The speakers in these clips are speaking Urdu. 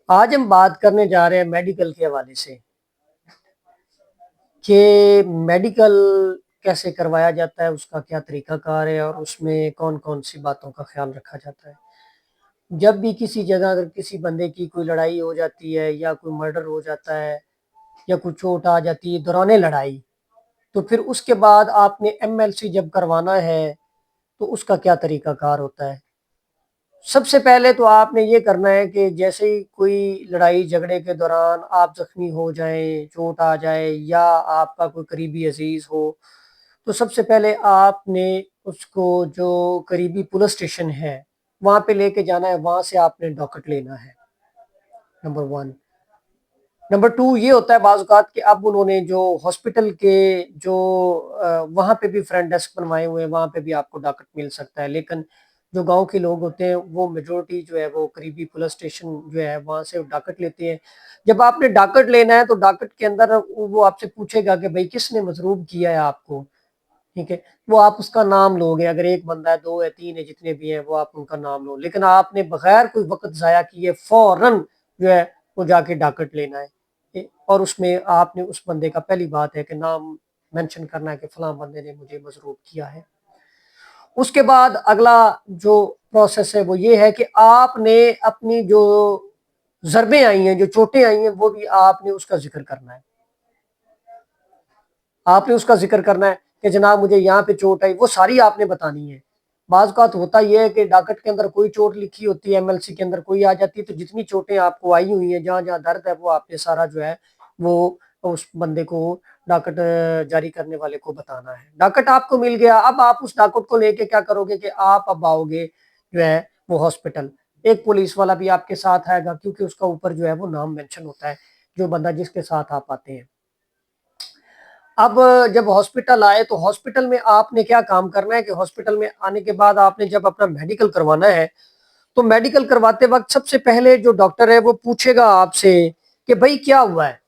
آج ہم بات کرنے جا رہے ہیں میڈیکل کے حوالے سے کہ میڈیکل کیسے کروایا جاتا ہے، اس کا کیا طریقہ کار ہے اور اس میں کون کون سی باتوں کا خیال رکھا جاتا ہے۔ جب بھی کسی جگہ اگر کسی بندے کی کوئی لڑائی ہو جاتی ہے یا کوئی مرڈر ہو جاتا ہے یا کوئی چوٹ آ جاتی ہے دوران لڑائی، تو پھر اس کے بعد آپ نے ایم ایل سی جب کروانا ہے تو اس کا کیا طریقہ کار ہوتا ہے۔ سب سے پہلے تو آپ نے یہ کرنا ہے کہ جیسے ہی کوئی لڑائی جھگڑے کے دوران آپ زخمی ہو جائیں، چوٹ آ جائے یا آپ کا کوئی قریبی عزیز ہو، تو سب سے پہلے آپ نے اس کو جو قریبی پولیس اسٹیشن ہے وہاں پہ لے کے جانا ہے، وہاں سے آپ نے ڈاکٹ لینا ہے، نمبر 1۔ نمبر 2 یہ ہوتا ہے بعض اوقات کہ اب انہوں نے جو ہاسپٹل کے جو وہاں پہ بھی فرنٹ ڈیسک بنوائے ہوئے ہیں، وہاں پہ بھی آپ کو ڈاکٹ مل سکتا ہے، لیکن جو گاؤں کے لوگ ہوتے ہیں وہ میجورٹی جو ہے وہ قریبی پولیس اسٹیشن جو ہے وہاں سے ڈاکٹ لیتے ہیں۔ جب آپ نے ڈاکٹ لینا ہے تو ڈاکٹ کے اندر وہ آپ سے پوچھے گا کہ بھائی کس نے مضروب کیا ہے آپ کو، ٹھیک ہے، وہ آپ اس کا نام لو گے، اگر ایک بندہ ہے، دو ہے، تین ہے، جتنے بھی ہیں وہ آپ ان کا نام لو، لیکن آپ نے بغیر کوئی وقت ضائع کیے فوراً جو ہے وہ جا کے ڈاکٹ لینا ہے، اور اس میں آپ نے اس بندے کا پہلی بات ہے کہ نام مینشن کرنا ہے کہ فلاں بندے نے مجھے مضروب کیا ہے۔ اس کے بعد اگلا جو پروسیس ہے وہ یہ ہے کہ آپ نے اپنی جو ضربیں آئی ہیں، جو چوٹیں آئی ہیں، وہ بھی آپ نے اس کا ذکر کرنا ہے۔ آپ نے اس کا ذکر کرنا ہے کہ جناب مجھے یہاں پہ چوٹ آئی، وہ ساری آپ نے بتانی ہے۔ بعض اوقات ہوتا یہ ہے کہ ڈاکٹ کے اندر کوئی چوٹ لکھی ہوتی ہے، ایم ایل سی کے اندر کوئی آ جاتی ہے، تو جتنی چوٹیں آپ کو آئی ہوئی ہیں، جہاں جہاں درد ہے، وہ آپ نے سارا جو ہے وہ اس بندے کو ڈاکٹ جاری کرنے والے کو بتانا ہے۔ ڈاکٹ آپ کو مل گیا، اب آپ اس ڈاکٹ کو لے کے کیا کرو گے کہ آپ اب آؤ گے جو ہے وہ ہاسپٹل۔ ایک پولیس والا بھی آپ کے ساتھ آئے گا کیونکہ اس کا اوپر جو ہے وہ نام مینشن ہوتا ہے جو بندہ جس کے ساتھ آپ آتے ہیں۔ اب جب ہاسپٹل آئے تو ہاسپٹل میں آپ نے کیا کام کرنا ہے کہ ہاسپٹل میں آنے کے بعد آپ نے جب اپنا میڈیکل کروانا ہے تو میڈیکل کرواتے وقت سب سے پہلے جو ڈاکٹر ہے وہ پوچھے گا آپ سے کہ بھائی کیا ہوا ہے۔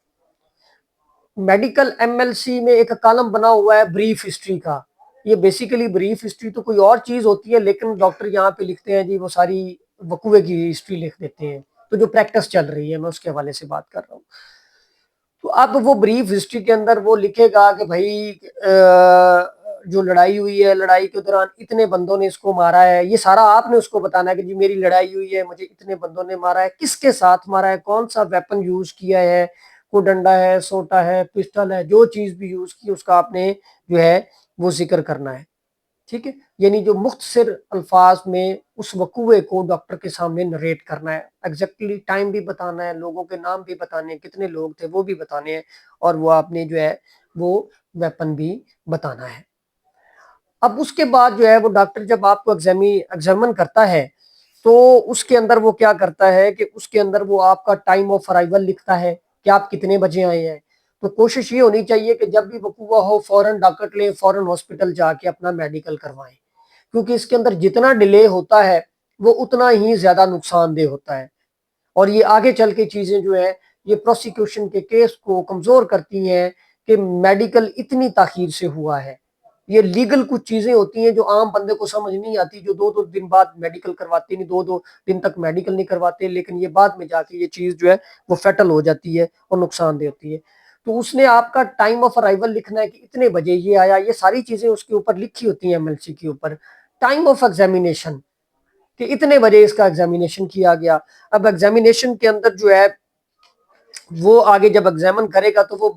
میڈیکل ایم ایل سی میں ایک کالم بنا ہوا ہے بریف ہسٹری کا، یہ بیسیکلی بریف ہسٹری تو کوئی اور چیز ہوتی ہے، لیکن ڈاکٹر یہاں پہ لکھتے ہیں جی وہ ساری وقوعے کی ہسٹری لکھ دیتے ہیں، تو جو پریکٹس چل رہی ہے میں اس کے حوالے سے بات کر رہا ہوں۔ تو اب وہ بریف ہسٹری کے اندر وہ لکھے گا کہ بھائی جو لڑائی ہوئی ہے، لڑائی کے دوران اتنے بندوں نے اس کو مارا ہے، یہ سارا آپ نے اس کو بتانا ہے کہ جی میری لڑائی ہوئی ہے، مجھے اتنے بندوں نے مارا ہے، کس کے ساتھ مارا ہے، کون سا ویپن یوز کیا ہے، کوئی ڈنڈا ہے، سوٹا ہے، پسٹل ہے، جو چیز بھی یوز کی اس کا آپ نے جو ہے وہ ذکر کرنا ہے، ٹھیک ہے، یعنی جو مختصر الفاظ میں اس وقوعے کو ڈاکٹر کے سامنے نریٹ کرنا ہے، ایگزیکٹلی ٹائم بھی بتانا ہے، لوگوں کے نام بھی بتانے ہیں، کتنے لوگ تھے وہ بھی بتانے ہیں، اور وہ آپ نے جو ہے وہ ویپن بھی بتانا ہے۔ اب اس کے بعد جو ہے وہ ڈاکٹر جب آپ کو ایگزامن کرتا ہے تو اس کے اندر وہ کیا کرتا ہے کہ اس کے اندر وہ آپ کا ٹائم آف ارائیول لکھتا ہے کہ آپ کتنے بجے آئے ہیں۔ تو کوشش یہ ہونی چاہیے کہ جب بھی وقوع ہو فوراً ڈاکٹ لیں، فوراً ہاسپٹل جا کے اپنا میڈیکل کروائیں، کیونکہ اس کے اندر جتنا ڈیلے ہوتا ہے وہ اتنا ہی زیادہ نقصان دہ ہوتا ہے، اور یہ آگے چل کے چیزیں جو ہے یہ پروسیکیوشن کے کیس کو کمزور کرتی ہیں کہ میڈیکل اتنی تاخیر سے ہوا ہے۔ یہ لیگل کچھ چیزیں ہوتی ہیں جو عام بندے کو سمجھ نہیں آتی، جو دو دو دن بعد میڈیکل کرواتے نہیں، دو دو دن تک میڈیکل نہیں کرواتے، لیکن یہ بعد میں جا کے یہ چیز جو ہے وہ فیٹل ہو جاتی ہے اور نقصان دہ ہوتی ہے۔ تو اس نے آپ کا ٹائم آف ارائیول لکھنا ہے کہ اتنے بجے یہ آیا، یہ ساری چیزیں اس کے اوپر لکھی ہوتی ہیں ایم ایل سی کے اوپر۔ ٹائم آف ایگزامینیشن کہ اتنے بجے اس کا ایگزامینیشن کیا گیا۔ اب ایگزامینیشن کے اندر جو ہے وہ آگے جب ایگزامن کرے گا تو وہ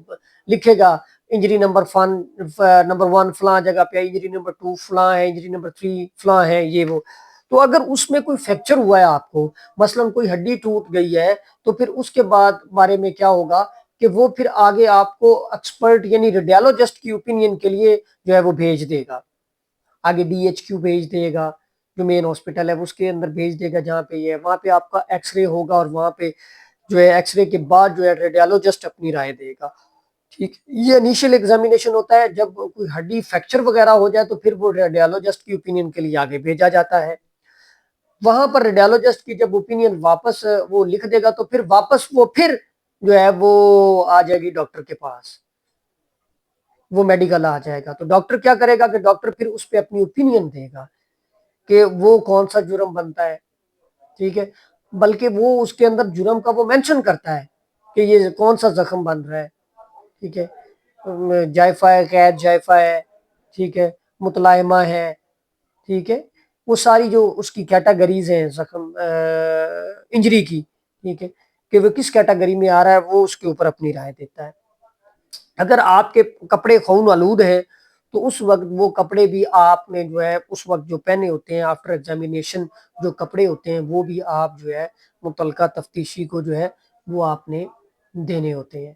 لکھے گا انجری نمبر 1 فلاں جگہ پہ، انجری نمبر 2 فلاں ہے، انجری نمبر 3 فلاں ہے، یہ وہ۔ تو اگر اس میں کوئی فریکچر ہوا ہے آپ کو، مثلا کوئی ہڈی ٹوٹ گئی ہے، تو پھر اس کے بعد بارے میں کیا ہوگا کہ وہ پھر آگے آپ کو ایکسپرٹ یعنی ریڈیالوجسٹ کی اوپینین کے لیے جو ہے وہ بھیج دے گا، آگے ڈی ایچ کیو بھیج دے گا جو مین ہاسپٹل ہے اس کے اندر بھیج دے گا، جہاں پہ یہ ہے وہاں پہ آپ کا ایکس رے ہوگا، اور وہاں پہ جو ہے ایکس رے کے بعد جو ہے ریڈیالوجسٹ اپنی رائے دے گا، ٹھیک۔ یہ انیشیل ایگزامینیشن ہوتا ہے، جب کوئی ہڈی فریکچر وغیرہ ہو جائے تو پھر وہ ریڈیالوجسٹ کی اوپینین کے لیے آگے بھیجا جاتا ہے۔ وہاں پر ریڈیالوجسٹ کی جب اوپینین واپس وہ لکھ دے گا تو پھر واپس وہ پھر جو ہے وہ آ جائے گی ڈاکٹر کے پاس، وہ میڈیکل آ جائے گا۔ تو ڈاکٹر کیا کرے گا کہ ڈاکٹر پھر اس پہ اپنی اوپینین دے گا کہ وہ کون سا جرم بنتا ہے، ٹھیک ہے۔ بلکہ وہ اس کے اندر جرم کا وہ مینشن کرتا ہے کہ یہ کون سا زخم بن رہا ہے، ٹھیک ہے، جائفہ ہے، غیر جائفہ ہے، ٹھیک ہے، متلائمہ ہے، ٹھیک ہے، وہ ساری جو اس کی کیٹاگریز ہیں زخم انجری کی، ٹھیک ہے، کہ وہ کس کیٹاگری میں آ رہا ہے، وہ اس کے اوپر اپنی رائے دیتا ہے۔ اگر آپ کے کپڑے خون آلود ہیں تو اس وقت وہ کپڑے بھی آپ نے جو ہے اس وقت جو پہنے ہوتے ہیں آفٹر ایگزامینیشن، جو کپڑے ہوتے ہیں وہ بھی آپ جو ہے متعلقہ تفتیشی کو جو ہے وہ آپ نے دینے ہوتے ہیں۔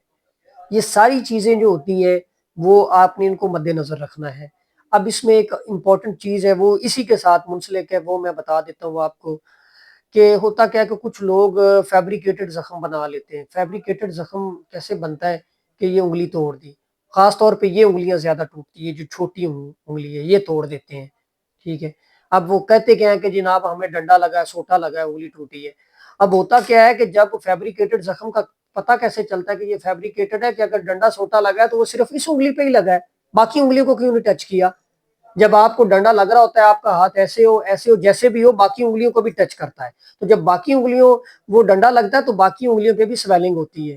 یہ ساری چیزیں جو ہوتی ہیں وہ آپ نے ان کو مد نظر رکھنا ہے۔ اب اس میں ایک امپورٹنٹ چیز ہے، وہ اسی کے ساتھ منسلک ہے، وہ میں بتا دیتا ہوں آپ کو، کہ ہوتا کیا ہے کہ کچھ لوگ فیبریکیٹڈ زخم بنا لیتے ہیں۔ فیبریکیٹڈ زخم کیسے بنتا ہے کہ یہ انگلی توڑ دی، خاص طور پہ یہ انگلیاں زیادہ ٹوٹتی ہے، جو چھوٹی انگلی ہے یہ توڑ دیتے ہیں، ٹھیک ہے۔ اب وہ کہتے کیا ہیں کہ جناب ہمیں ڈنڈا لگا ہے، سوٹا لگا ہے، انگلی ٹوٹی ہے۔ اب ہوتا کیا ہے کہ جب فیبریکیٹڈ زخم کا پتہ کیسے چلتا ہے کہ یہ فیبریکیٹڈ ہے، کہ اگر ڈنڈا سوٹا لگا ہے تو وہ صرف اس انگلی پہ ہی لگا ہے، باقی انگلیوں کو کیوں نہیں ٹچ کیا؟ جب آپ کو ڈنڈا لگ رہا ہوتا ہے، آپ کا ہاتھ ایسے ہو جیسے بھی ہو، باقی انگلیوں کو بھی ٹچ کرتا ہے، تو جب باقی انگلیوں وہ ڈنڈا لگتا ہے تو باقی انگلیوں پہ بھی سویلنگ ہوتی ہے،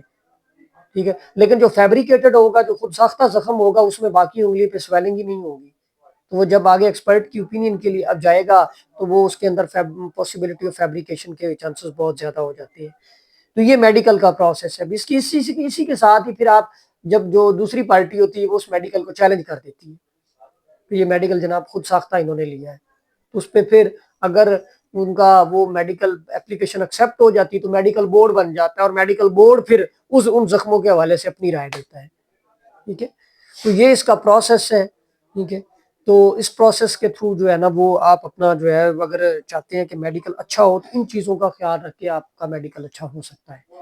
ٹھیک ہے۔ لیکن جو فیبریکیٹڈ ہوگا، جو خود ساختہ زخم ہوگا، اس میں باقی انگلی پہ سویلنگ ہی نہیں ہوگی، تو وہ جب آگے ایکسپرٹ کی اوپینین کے لیے اب جائے گا تو وہ اس کے اندر پاسبلٹی آف فیبریکیشن کے چانسز بہت زیادہ ہو جاتے ہیں۔ تو یہ میڈیکل کا پروسیس ہے۔ اسی کے ساتھ ہی پھر آپ جب جو دوسری پارٹی ہوتی ہے وہ اس میڈیکل کو چیلنج کر دیتی ہے، تو یہ میڈیکل جناب خود ساختہ انہوں نے لیا ہے، تو اس پہ پھر اگر ان کا وہ میڈیکل اپلیکیشن ایکسیپٹ ہو جاتی تو میڈیکل بورڈ بن جاتا ہے، اور میڈیکل بورڈ پھر ان زخموں کے حوالے سے اپنی رائے دیتا ہے، ٹھیک ہے۔ تو یہ اس کا پروسیس ہے، ٹھیک ہے۔ تو اس پروسیس کے تھرو جو ہے نا وہ آپ اپنا جو ہے اگر چاہتے ہیں کہ میڈیکل اچھا ہو تو ان چیزوں کا خیال رکھ کے آپ کا میڈیکل اچھا ہو سکتا ہے۔